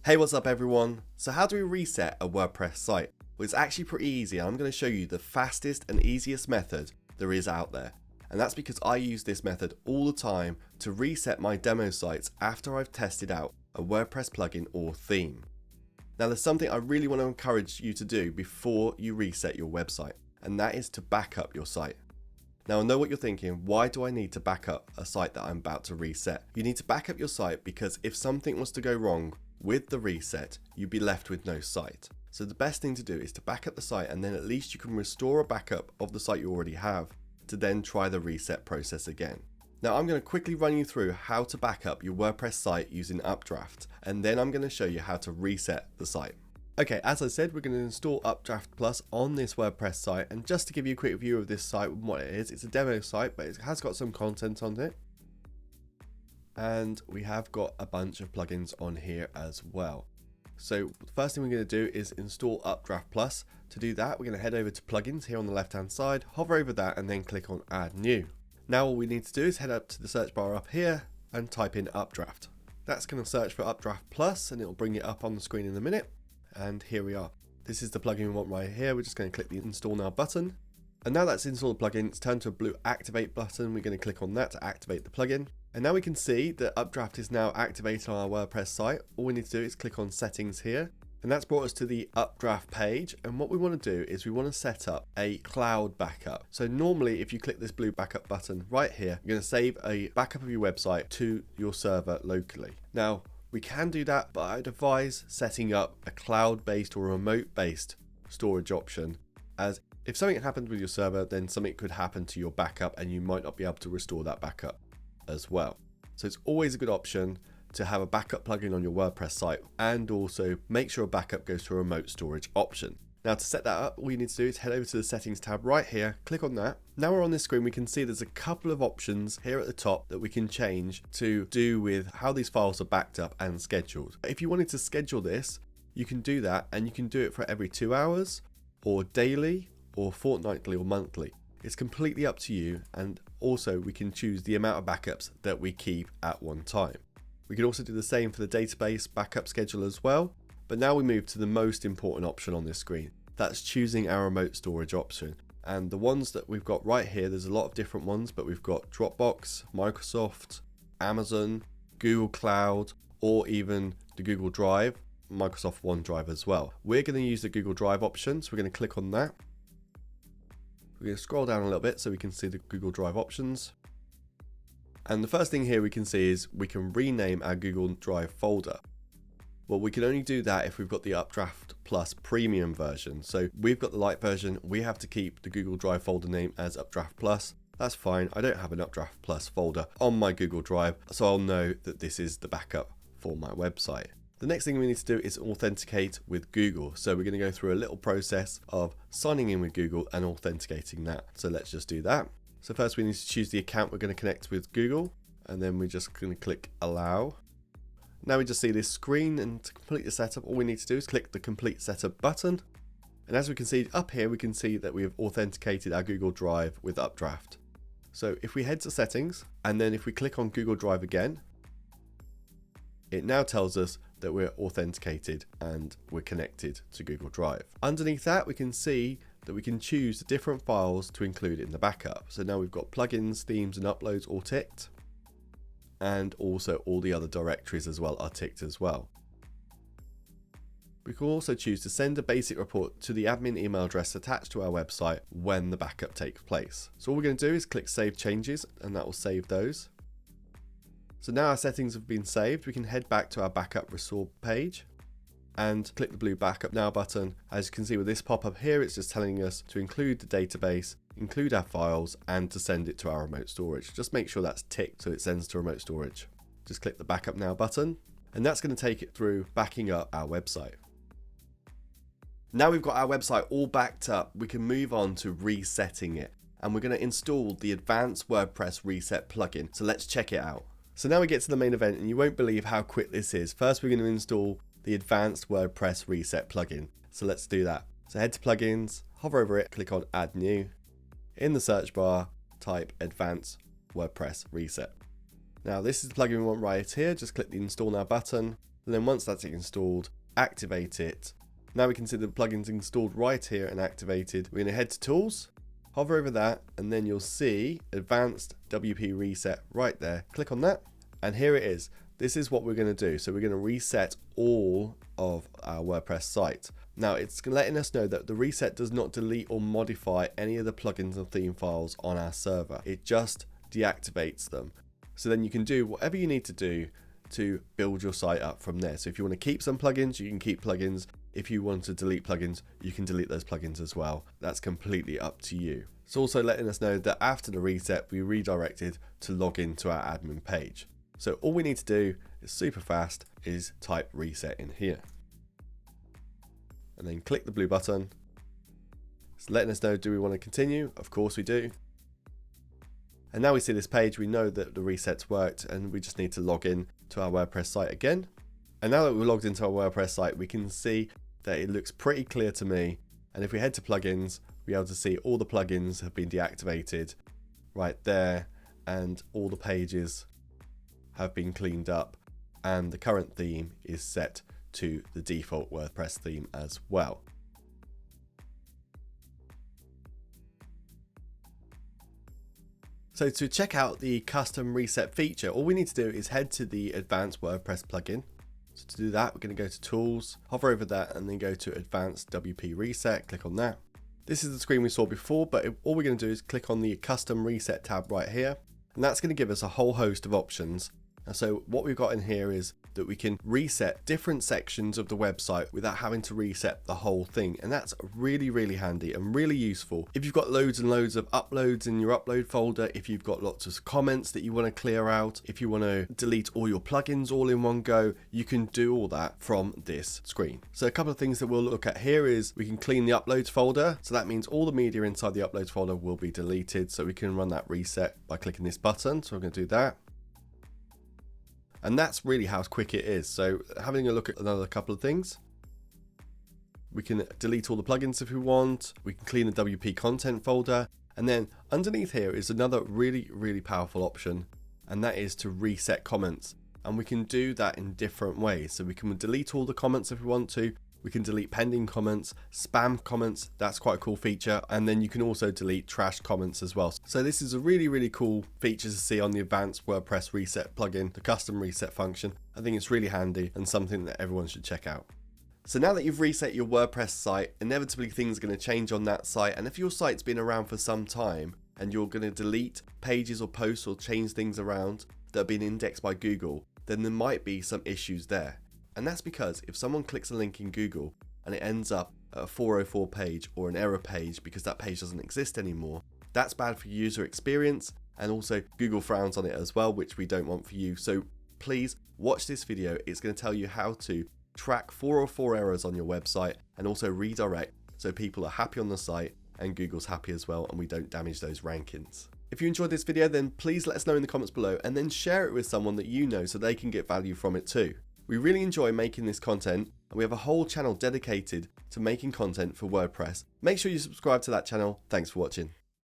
Hey, what's up everyone? So how do we reset a WordPress site? Well, it's actually pretty easy. I'm going to show you the fastest and easiest method there is out there. And that's because I use this method all the time to reset my demo sites after I've tested out a WordPress plugin or theme. Now there's something I really want to encourage you to do before you reset your website, and that is to back up your site. Now I know what you're thinking, why do I need to back up a site that I'm about to reset? You need to back up your site because if something was to go wrong with the reset, you'd be left with no site. So the best thing to do is to back up the site, and then at least you can restore a backup of the site you already have to then try the reset process again. Now I'm going to quickly run you through how to back up your WordPress site using Updraft, and then I'm going to show you how to reset the site. Okay, as I said, we're going to install Updraft Plus on this WordPress site, and just to give you a quick view of this site and what it is, it's a demo site, but it has got some content on it. And we have got a bunch of plugins on here as well. So the first thing we're going to do is install Updraft Plus. To do that, we're going to head over to plugins here on the left hand side, hover over that and then click on add new. Now all we need to do is head up to the search bar up here and type in Updraft. That's going to search for Updraft Plus and it will bring it up on the screen in a minute. And here we are. This is the plugin we want right here. We're just going to click the install now button. And now that's installed the plugin, it's turned to a blue activate button. We're going to click on that to activate the plugin. And now we can see that Updraft is now activated on our WordPress site. All we need to do is click on settings here. And that's brought us to the Updraft page. And what we want to do is we want to set up a cloud backup. So normally if you click this blue backup button right here, you're going to save a backup of your website to your server locally. Now we can do that, but I'd advise setting up a cloud-based or remote-based storage option, as if something happens with your server, then something could happen to your backup and you might not be able to restore that backup as well. So it's always a good option to have a backup plugin on your WordPress site, and also make sure a backup goes to a remote storage option. Now to set that up, all you need to do is head over to the settings tab right here, click on that. Now we're on this screen, we can see there's a couple of options here at the top that we can change to do with how these files are backed up and scheduled. If you wanted to schedule this, you can do that, and you can do it for every 2 hours or daily or fortnightly or monthly. It's completely up to you, and also we can choose the amount of backups that we keep at one time. We can also do the same for the database backup schedule as well. But now we move to the most important option on this screen. That's choosing our remote storage option. And the ones that we've got right here, there's a lot of different ones, but we've got Dropbox, Microsoft, Amazon, Google Cloud, or even the Google Drive, Microsoft OneDrive as well. We're going to use the Google Drive option, so we're going to click on that. We're going to scroll down a little bit so we can see the Google Drive options. And the first thing here we can see is we can rename our Google Drive folder. Well, we can only do that if we've got the Updraft Plus premium version. So we've got the light version, we have to keep the Google Drive folder name as Updraft Plus. That's fine, I don't have an Updraft Plus folder on my Google Drive, so I'll know that this is the backup for my website. The next thing we need to do is authenticate with Google. So we're going to go through a little process of signing in with Google and authenticating that. So let's just do that. So first we need to choose the account we're going to connect with Google, and then we're just going to click allow. Now we just see this screen, and to complete the setup, all we need to do is click the complete setup button. And as we can see up here, we can see that we have authenticated our Google Drive with Updraft. So if we head to settings, and then if we click on Google Drive again, it now tells us that we're authenticated and we're connected to Google Drive. Underneath that, we can see that we can choose the different files to include in the backup. So now we've got plugins, themes, and uploads all ticked. And also all the other directories as well are ticked as well. We can also choose to send a basic report to the admin email address attached to our website when the backup takes place. So all we're going to do is click save changes, and that will save those. So now our settings have been saved, we can head back to our backup restore page and click the blue backup now button. As you can see with this pop-up here, it's just telling us to include the database, include our files, and to send it to our remote storage. Just make sure that's ticked so it sends to remote storage. Just click the backup now button, and that's going to take it through backing up our website. Now we've got our website all backed up, we can move on to resetting it, and we're going to install the advanced WordPress reset plugin. So let's check it out. So now we get to the main event, and you won't believe how quick this is. First we're going to install the advanced WordPress reset plugin. So let's do that. So head to plugins, hover over it, click on add new. In the search bar, type advanced WordPress reset. Now this is the plugin we want right here. Just click the install now button. And then once that's installed, activate it. Now we can see the plugin's installed right here and activated. We're going to head to Tools, hover over that, and then you'll see Advanced WP Reset right there. Click on that, and here it is. This is what we're going to do. So we're going to reset all of our WordPress site. Now it's letting us know that the reset does not delete or modify any of the plugins and theme files on our server. It just deactivates them. So then you can do whatever you need to do to build your site up from there. So if you want to keep some plugins, you can keep plugins. If you want to delete plugins, you can delete those plugins as well. That's completely up to you. It's also letting us know that after the reset, we redirected to log into our admin page. So all we need to do is super fast, is type reset in here. And then click the blue button. It's letting us know, do we want to continue? Of course we do. And now we see this page, we know that the resets worked, and we just need to log in to our WordPress site again. And now that we're logged into our WordPress site, we can see that it looks pretty clear to me. And if we head to plugins, we'll be able to see all the plugins have been deactivated right there, and all the pages have been cleaned up, and the current theme is set to the default WordPress theme as well. So to check out the custom reset feature, all we need to do is head to the Advanced WordPress plugin. So to do that, we're going to go to Tools, hover over that, and then go to Advanced WP Reset, click on that. This is the screen we saw before, but all we're going to do is click on the Custom Reset tab right here, and that's going to give us a whole host of options. And so what we've got in here is that we can reset different sections of the website without having to reset the whole thing. And that's really, really handy and really useful. If you've got loads and loads of uploads in your upload folder, if you've got lots of comments that you want to clear out, if you want to delete all your plugins all in one go, you can do all that from this screen. So a couple of things that we'll look at here is we can clean the uploads folder. So that means all the media inside the uploads folder will be deleted. So we can run that reset by clicking this button. So we're going to do that. And that's really how quick it is. So having a look at another couple of things. We can delete all the plugins if we want. We can clean the WP content folder. And then underneath here is another really, really powerful option. And that is to reset comments. And we can do that in different ways. So we can delete all the comments if we want to. We can delete pending comments, spam comments. That's quite a cool feature. And then you can also delete trash comments as well. So this is a really, really cool feature to see on the Advanced WordPress Reset plugin, the custom reset function. I think it's really handy and something that everyone should check out. So now that you've reset your WordPress site, inevitably things are going to change on that site. And if your site's been around for some time and you're going to delete pages or posts or change things around that have been indexed by Google, then there might be some issues there. And that's because if someone clicks a link in Google and it ends up at a 404 page or an error page because that page doesn't exist anymore, that's bad for user experience, and also Google frowns on it as well, which we don't want for you. So please watch this video. It's going to tell you how to track 404 errors on your website and also redirect so people are happy on the site and Google's happy as well, and we don't damage those rankings. If you enjoyed this video, then please let us know in the comments below, and then share it with someone that you know so they can get value from it too. We really enjoy making this content, and we have a whole channel dedicated to making content for WordPress. Make sure you subscribe to that channel. Thanks for watching.